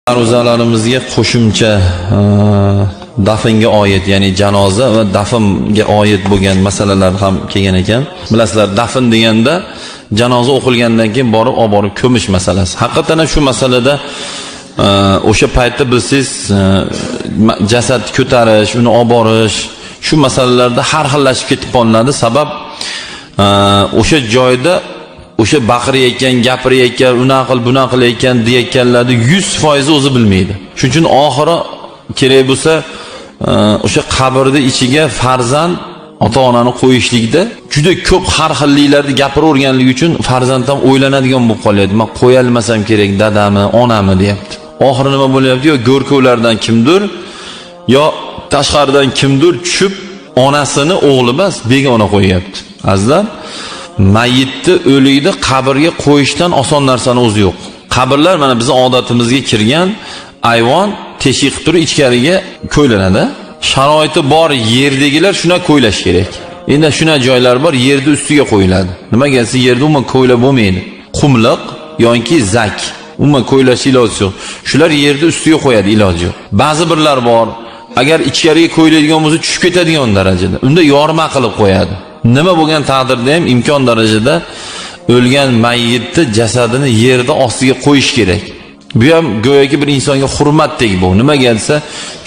Ma'ruzalarimizga qo'shimcha dafnga oid, ya'ni janoza va dafnga oid bo'lgan masalalar ham kelgan ekan. Bilasizlar, dafn deganda janoza o'qilgandan keyin olib borib ko'mish masalasi. Haqiqatan shu masalada o'sha paytda bilsangiz jasad ko'tarish, uni olib borish, shu masalalarda har xillashib ketib qolinadi. Sabab o'sha joyda o'sha baqirayotgan, gapirayotgan, unaqa qil, bunaqa qilayotgan deyotganlarni 100% o'zi bilmaydi. Shuning uchun oxiri kerak bo'lsa o'sha qabrning ichiga farzand ota-onani qo'yishlikda juda ko'p har xilliklarni gapiraverganligi uchun farzand ham o'ylanadigan bo'lib qolyapti. Men qo'ya olmasam kerak dadamni, onamni deyapti. Oxiri nima bo'lyapti? Yo go'rkovlardan kimdir, yo tashqaridan kimdir tushib onasini o'g'li emas, begona qo'yyapti. Azizlar, mayitni o'likni qabrga qo'yishdan oson narsani o'zi yo'q. Qabrlar mana bizning odatimizga kirgan ayvon teshik qilib turib ichkariga qo'yiladi. Sharoiti bor yerdagilar shuna qo'ylash kerak. Endi shuna joylar bor, yerni ustiga qo'yiladi. Nimaga desa, yerda umuman qo'ylab bo'lmaydi. Qumliq yoki zak. Umuman qo'ylash iloji yo'q. Shular yerni ustiga qo'yadi, iloji yo'q. Ba'zi birlar bor, agar ichkariga qo'yiladigan bo'lsa tushib ketadigan darajada. Unda yorma qilib qo'yadi. Nima bo'lgan taqdirda ham imkon darajada o'lgan mayitni jasadini yerda ostiga qo'yish kerak. Bu ham go'yoki bir insonga hurmatdek bu. Nimaga desa,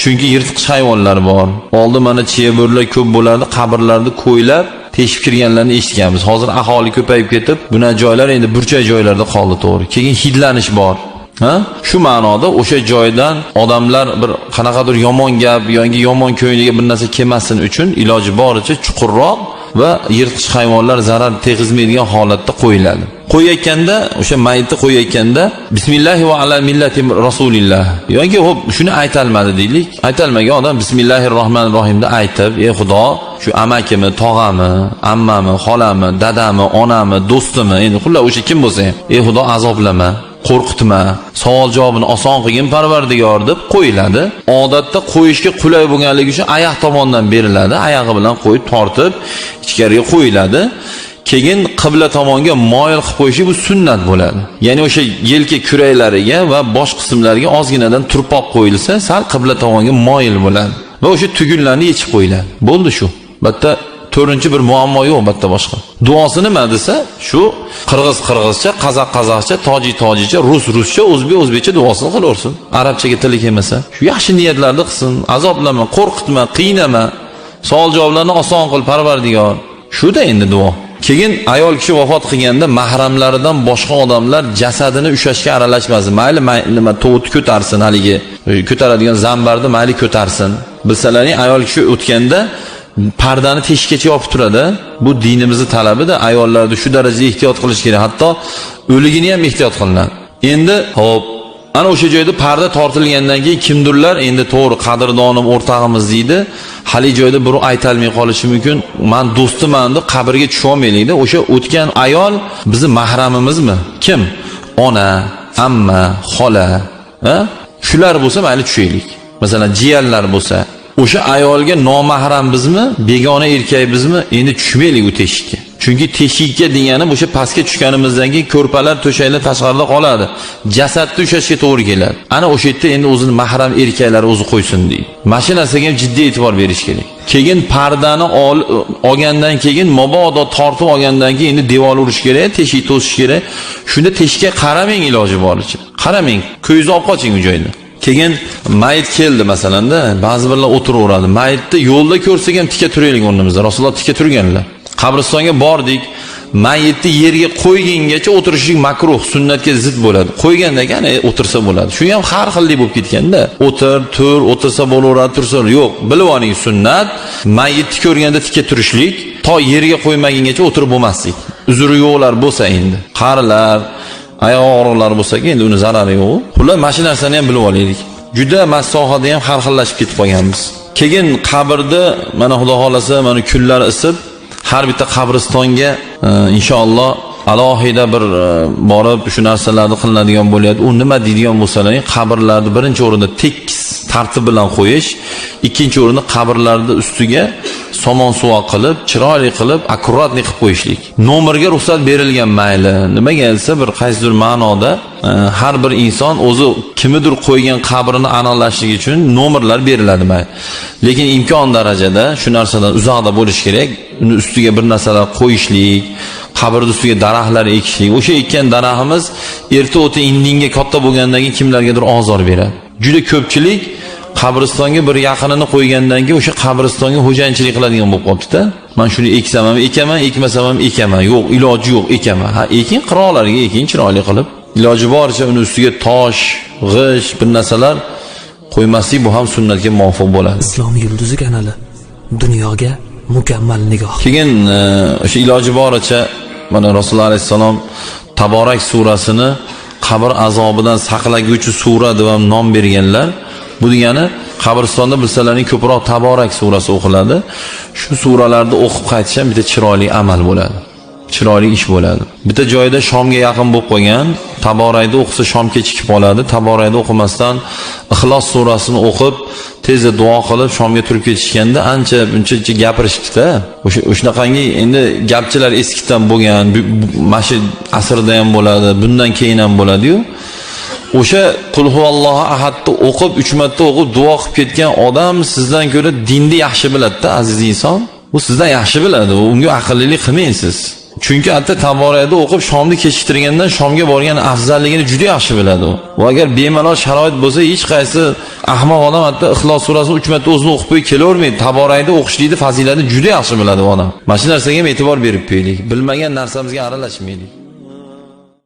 chunki yirtqich hayvonlar bor. Oldin mana chiyabo'rlar ko'p bo'lardi, qabrlarni qo'ylab teshib kirganlarni eshitganmiz. Hozir aholi ko'payib ketib, buna joylar endi burchak joylarda qoldi, to'g'ri. Keyin hidlanish bor. Shu ma'noda o'sha joydan odamlar bir qanaqadir yomon gap yoki yomon ko'ngliga bir narsa kelmasin uchun iloji boricha chuqurroq va yirtqich hayvonlar zarar tegizmaydigan holatda qo'yiladi. Qo'yayotganda, o'sha mayitni qo'yayotganda bismillahi va ala millati rasulillah yoki hop shuni aytalmadi deylik. Aytalmagan odam bismillahirrohmanirrohim deb aytib, ey Xudo, shu amakimi, tog'ami, ammami, xolami, dadami, onami, do'stimi, endi xullas o'sha kim bo'lsa ham, ey Xudo azoblama, qo'rqitma, savol javobini oson qilgin Parvardigor deb qo'yiladi. Odatda qo'yishga qulay bo'lganligi uchun oyoq tomondan beriladi. Oyog'i bilan qo'yib tortib ichkariga qo'yiladi. Keyin qibla tomonga moyil qilib qo'yishi bu sunnat bo'ladi. Ya'ni o'sha yelka kuraklariga va bosh qismlariga ozginadan turpoq qo'yilsa, sal qibla tomonga moyil bo'ladi va o'sha tugunlarni yechib qo'yiladi. Bo'ldi shu. Bitta to'rtinchi bir muammo yo'q, bitta boshqa. Duosi nima desa, shu qirg'iz-qirg'izcha, qozoq-qozoqcha, tojik-tojikcha, rus-ruscha, o'zbek-o'zbekcha duosini qilaversin. Arabchaga tili kelmasa, shu yaxshi niyatlarni qilsin, azoblama, qo'rqitma, qiynama, savol javoblarni oson qil Parvardigor. Shuda endi duo. Keyin ayol kishi vafot qilganda mahramlaridan boshqa odamlar jasadini ushlashga aralashmasin. Mayli nima to'g'ri ko'tarsin, haligi ko'taradigan zambarni mayli ko'tarsin. Bilsalaring, ayol kishi o'tganda pardani teshikkacha yopib turadi. Bu dinimizning talabida, ayollarda shu darajada ehtiyot qilish kerak. Hatto o'ligini ham ehtiyot qilinadi. Endi hop, ana o'sha joyda parda tortilgandan keyin kimdirlar endi to'g'ri qadrdonim o'rtog'imiz deydi. Hali joyda bir aytalmay qolishi mumkin. Men do'stiman deb qabrga tusha olmaylikda. O'sha o'tgan ayol bizning mahramimizmi? Kim? Ona, amma, xola, shular bo'lsa mayli tushaylik. Masalan, jiyanlar bo'lsa, o'sha ayolga nomahram bizmi, begona erkak bizmi, endi tushmaylik u teshikka. Chunki teshikka degani o'sha pastga tushganimizdan keyin ko'rpalar, to'shaklar tashqarida qoladi. Jasadni ushashga to'g'ri keladi. Ana o'sha yerda endi o'zini mahram erkaklar o'zi qo'ysin deydi. Mashinasiga ham jiddiy e'tibor berish kerak. Keyin pardani olgandan keyin mabodo tortib olgandan keyin endi devor urish kerak, teshik to'sish kerak. Shunda teshikka qaramang iloji boricha. Qaramang, ko'zingizni olib qoching u joydan. Keyin mayit keldi masalanda, ba'zi birlar o'tiraveradi. Mayitni yo'lda ko'rsak ham tika turaylik o'rnimizda. Rasululloh tika turganlar. Qabristonga bordik, mayitni yerga qo'ygungacha o'tirishlik makruh, sunnatga zid bo'ladi. Qo'ygandan keyin o'tirsa bo'ladi. Shu ham har xillik bo'lib ketganda, o'tir, tur, o'tirsa bo'laveradi, tursa yo'q. Bilib oling, sunnat mayitni ko'rganda tika turishlik, to yerga qo'ymagungacha o'tirib bo'lmaslik. Uzri yo'qlar bo'lsa endi, qarilar, oyoq og'riqlari bo'lsa, endi uni zarari yo'q. Xullas, mana narsani ham bilib olaylik. Juda masohada ham har xillashib ketib qolganmiz. Keyin qabrda mana Xudo xolasa, mana kunlar isib, har bitta qabristonga inshaalloh alohida bir borib shu narsalarni qilinadigan bo'laydi. U nima deydigan bo'lsalaring, qabrlarni birinchi o'rinda tekis tartib bilan qo'yish, ikkinchi o'rinda qabrlarning ustiga somon suvoq qilib, chiroyli qilib, akkuratli qilib qo'yishlik. Nomerga ruxsat berilgan mayli. Nimaga desa, bir qaysidir ma'noda har bir inson o'zi kimnidir qo'ygan qabrini aniqlashlik uchun nomerlar beriladi mayli. Lekin imkon darajada shu narsadan uzoqda bo'lish kerak. Uni ustiga bir narsalar qo'yishlik, qabrning ustiga daraxtlar ekishlik. O'sha ekkan daraxtimiz erta o'ta indinga katta bo'lgandan keyin kimlargadir ozor beradi. Juda ko'pchilik qabristonga bir yaqinini qo'ygandan keyin o'sha qabristonga xo'jayinchilik qiladigan bo'lib qolibdi-da. Men shuni eksam ham ekaman, ekmasam ham ekaman. Yo'q, iloji yo'q, ekaman. Ha, ekin qiroqlarga ekin chiroyli qilib. Iloji boricha uni ustiga tosh, g'isht, bir narsalar qo'ymaslik bu ham sunnatga muvofiq bo'ladi. Islom yulduzi kanali dunyoga mukammal nigoh. Keyin o'sha iloji boricha mana Rasululloh alayhisalom Taborak surasini qabr azobidan saqlaguvchi sura deb ham nom berganlar. Bu degani qabristonda bilsalaring ko'proq Taborak surasi o'qiladi. Shu suralarni o'qib qaytisham bitta chiroyli amal bo'ladi. Chiroyli ish bo'ladi. Bitta joyda shomga yaqin bo'lib qolgan, Taborakni o'qisa shom kechikib qoladi. Taborakni o'qimasdan Ixlos surasini o'qib, tezda duo qilib shomga turib ketishganda ancha buncha gapirishdi-da. O'shanaqangi endi gapchilar eskidan bo'lgan, mashi asrda ham bo'ladi, bundan keyin ham bo'ladi-yu. O'sha Qul huvallohu ahadni o'qib, 3 marta o'qib duo qilib ketgan odam sizdan ko'ra dinni yaxshi biladi-da, aziz inson. U sizdan yaxshi biladi, unga aqllilik qilmaysiz. Chunki hatta Taborakni o'qib shomni kechiktirgandan shomga borgan afzalligini juda yaxshi biladi u. Va agar bemalol sharoit bo'lsa, hech qaysi ahmoq odam hatta Ixlos surasini 3 marta o'zini o'qib qo'yib kelavermaydi. Taborakni o'qishlikni fazilatini juda yaxshi biladi u odam. Mana shu narsaga ham e'tibor berib qo'yaylik. Bilmagan narsamizga aralashmaylik.